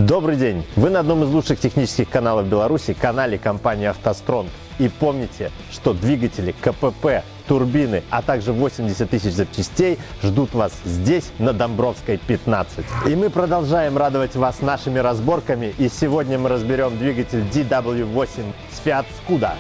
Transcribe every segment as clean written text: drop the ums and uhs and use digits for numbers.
Добрый день! Вы на одном из лучших технических каналов Беларуси, канале компании «АвтоСтронг». И помните, что двигатели, КПП, турбины, а также 80 тысяч запчастей ждут вас здесь, на Домбровской, 15. И мы продолжаем радовать вас нашими разборками. И сегодня мы разберем двигатель DW8 с Fiat Scudo.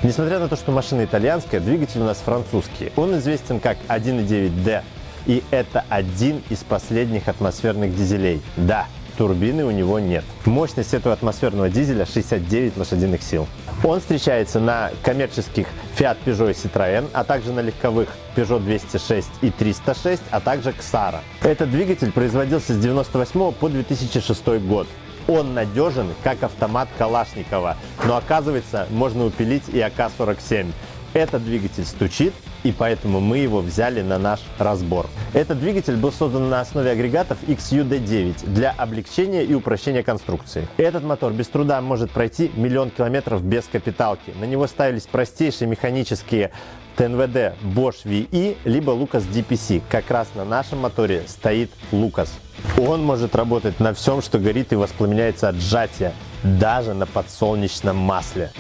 Несмотря на то, что машина итальянская, двигатель у нас французский. Он известен как 1.9D, и это один из последних атмосферных дизелей. Да, турбины у него нет. Мощность этого атмосферного дизеля 69 лошадиных сил. Он встречается на коммерческих Fiat, Peugeot и Citroën, а также на легковых Peugeot 206 и 306, а также Xara. Этот двигатель производился с 1998 по 2006 год. Он надежен, как автомат Калашникова, но оказывается, можно упилить и АК-47. Этот двигатель стучит, и поэтому мы его взяли на наш разбор. Этот двигатель был создан на основе агрегатов XUD9 для облегчения и упрощения конструкции. Этот мотор без труда может пройти 1 000 000 километров без капиталки. На него ставились простейшие механические ТНВД Bosch VE, либо Lucas DPC. Как раз на нашем моторе стоит Lucas. Он может работать на всем, что горит и воспламеняется от сжатия, даже на подсолнечном масле.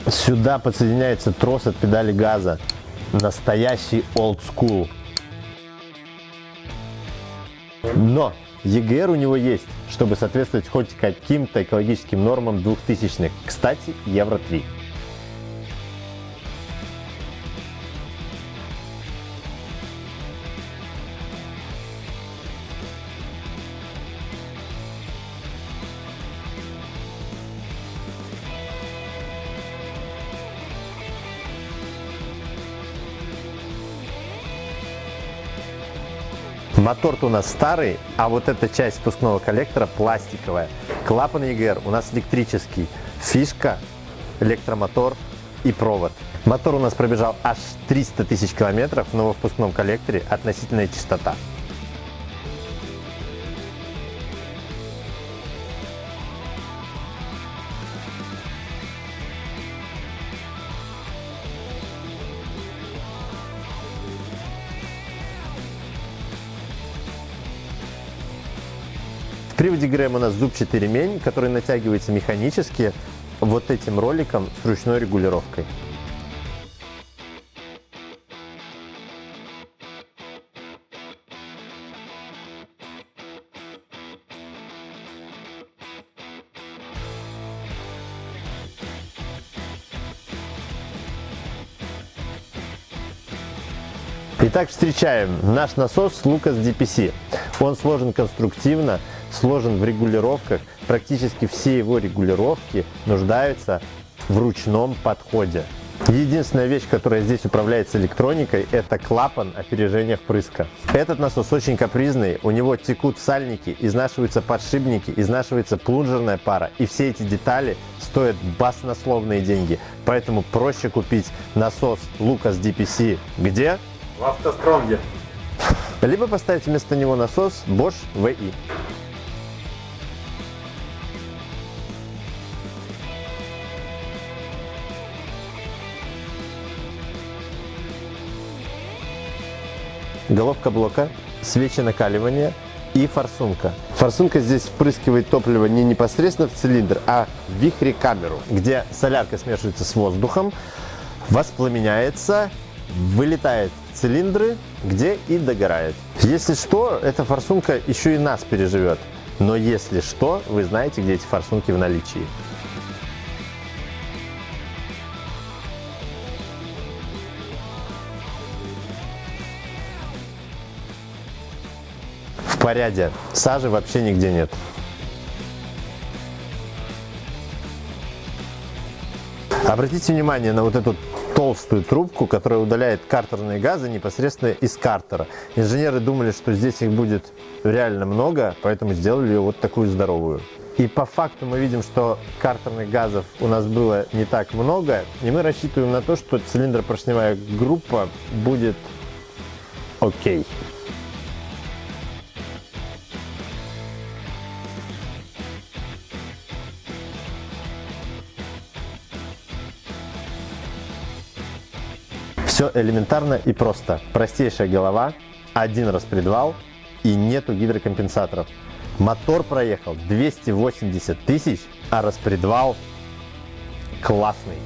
Сюда подсоединяется трос от педали газа. Настоящий old school. Но EGR у него есть, чтобы соответствовать хоть каким-то экологическим нормам 2000-х. Кстати, Евро 3. Мотор-то у нас старый, а вот эта часть впускного коллектора пластиковая. Клапан EGR у нас электрический. Фишка, электромотор и провод. Мотор у нас пробежал аж 300 тысяч километров, но во впускном коллекторе относительная чистота. В приводе ГРМ у нас зубчатый ремень, который натягивается механически вот этим роликом с ручной регулировкой. Итак, встречаем наш насос Lucas DPC. Он сложен конструктивно, сложен в регулировках. Практически все его регулировки нуждаются в ручном подходе. Единственная вещь, которая здесь управляется электроникой, это клапан опережения впрыска. Этот насос очень капризный, у него текут сальники, изнашиваются подшипники, изнашивается плунжерная пара, и все эти детали стоят баснословные деньги. Поэтому проще купить насос Lucas DPC где? В «АвтоСтронге». Либо поставить вместо него насос Bosch VE. Головка блока, свечи накаливания и форсунка. Форсунка здесь впрыскивает топливо не непосредственно в цилиндр, а в вихрекамеру, где солярка смешивается с воздухом, воспламеняется, вылетает в цилиндры, где и догорает. Если что, эта форсунка еще и нас переживет. Но если что, вы знаете, где эти форсунки в наличии. В порядке, сажи вообще нигде нет. Обратите внимание на вот эту толстую трубку, которая удаляет картерные газы непосредственно из картера. Инженеры думали, что здесь их будет реально много, поэтому сделали ее вот такую здоровую. И по факту мы видим, что картерных газов у нас было не так много, и мы рассчитываем на то, что цилиндропоршневая группа будет окей. Все элементарно и просто. Простейшая голова, один распредвал и нету гидрокомпенсаторов. Мотор проехал 280 тысяч, а распредвал классный.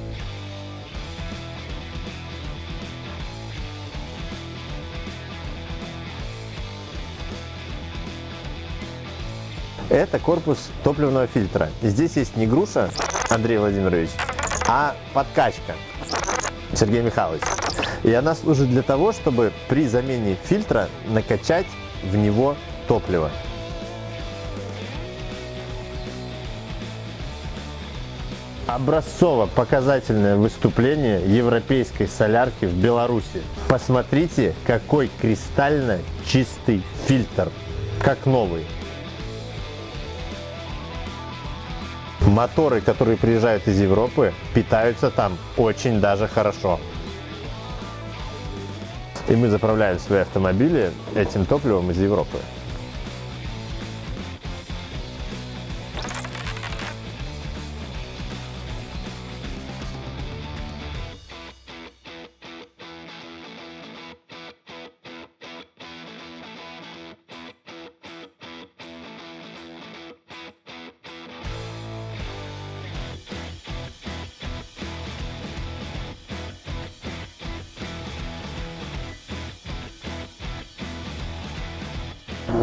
Это корпус топливного фильтра. Здесь есть не груша, Андрей Владимирович, а подкачка, Сергей Михайлович. И она служит для того, чтобы при замене фильтра накачать в него топливо. Образцово-показательное выступление европейской солярки в Беларуси. Посмотрите, какой кристально чистый фильтр, как новый. Моторы, которые приезжают из Европы, питаются там очень даже хорошо. И мы заправляем свои автомобили этим топливом из Европы.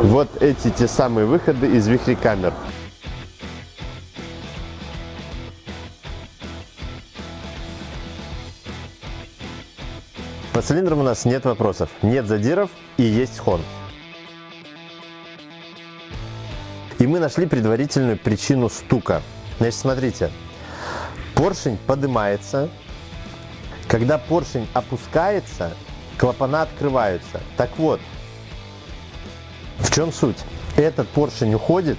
Вот эти те самые выходы из вихрекамер. По цилиндрам у нас нет вопросов, нет задиров и есть хон. И мы нашли предварительную причину стука. Значит, смотрите, поршень поднимается. Когда поршень опускается, клапана открываются. Так вот, в чем суть? Этот поршень уходит,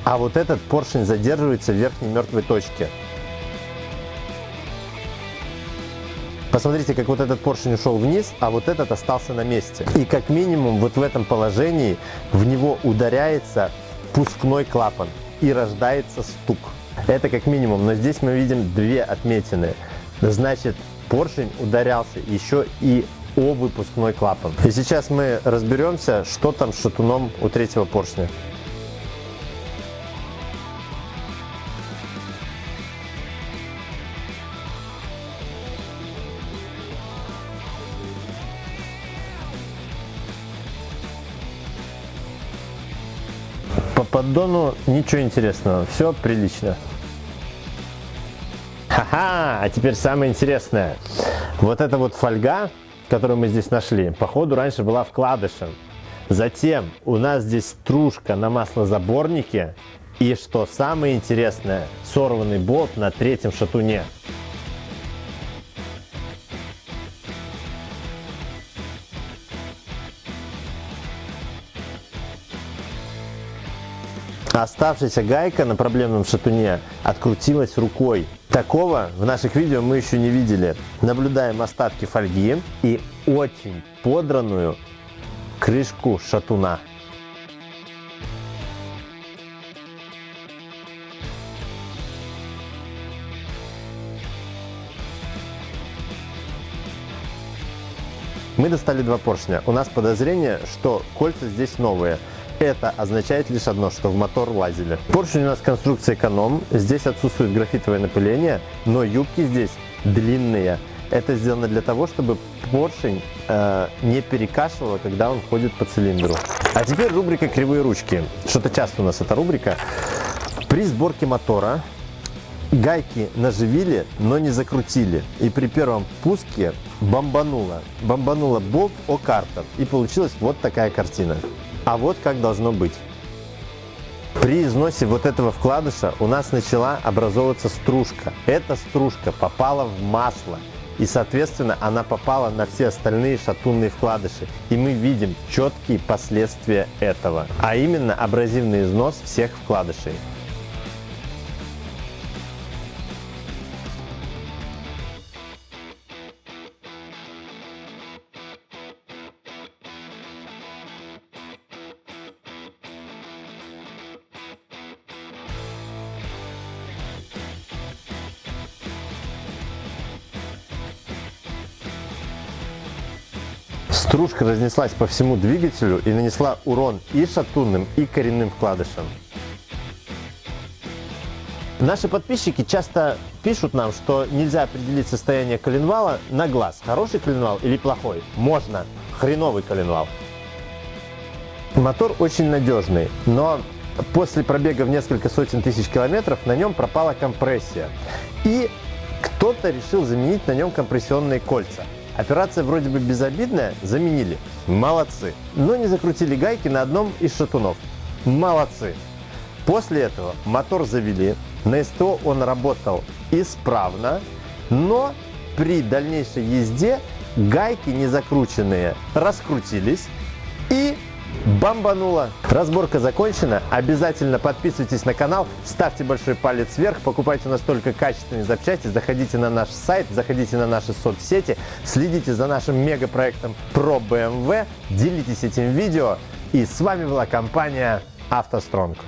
а вот этот поршень задерживается в верхней мертвой точке. Посмотрите, как вот этот поршень ушел вниз, а вот этот остался на месте. И как минимум вот в этом положении в него ударяется впускной клапан и рождается стук. Это как минимум, но здесь мы видим две отметины. Значит, поршень ударялся еще и о выпускной клапан. И сейчас мы разберемся, что там с шатуном у третьего поршня. По поддону ничего интересного, все прилично. Ха-ха! А теперь самое интересное. Вот эта вот фольга, которую мы здесь нашли, походу раньше была вкладышем. Затем у нас здесь стружка на маслозаборнике. И что самое интересное, сорванный болт на третьем шатуне. Оставшаяся гайка на проблемном шатуне открутилась рукой. Такого в наших видео мы еще не видели. Наблюдаем остатки фольги и очень подранную крышку шатуна. Мы достали два поршня. У нас подозрение, что кольца здесь новые. Это означает лишь одно, что в мотор лазили. Поршень у нас конструкция эконом. Здесь отсутствует графитовое напыление, но юбки здесь длинные. Это сделано для того, чтобы поршень не перекашивало, когда он ходит по цилиндру. А теперь рубрика «Кривые ручки». Что-то часто у нас эта рубрика. При сборке мотора гайки наживили, но не закрутили. И при первом пуске бомбануло. Бомбануло болт о картер. И получилась вот такая картина. А вот как должно быть. При износе вот этого вкладыша у нас начала образовываться стружка. Эта стружка попала в масло. И, соответственно, она попала на все остальные шатунные вкладыши. И мы видим четкие последствия этого. А именно абразивный износ всех вкладышей. Стружка разнеслась по всему двигателю и нанесла урон и шатунным, и коренным вкладышам. Наши подписчики часто пишут нам, что нельзя определить состояние коленвала на глаз. Хороший коленвал или плохой? Можно. Хреновый коленвал. Мотор очень надежный, но после пробега в несколько сотен тысяч километров на нем пропала компрессия. И кто-то решил заменить на нем компрессионные кольца. Операция вроде бы безобидная, заменили. Молодцы. Но не закрутили гайки на одном из шатунов. Молодцы. После этого мотор завели. На СТО он работал исправно, но при дальнейшей езде гайки не закрученные раскрутились и бомбануло. Разборка закончена. Обязательно подписывайтесь на канал, ставьте большой палец вверх, покупайте у нас только качественные запчасти, заходите на наш сайт, заходите на наши соцсети, следите за нашим мегапроектом про BMW, делитесь этим видео. И с вами была компания «АвтоСтронг».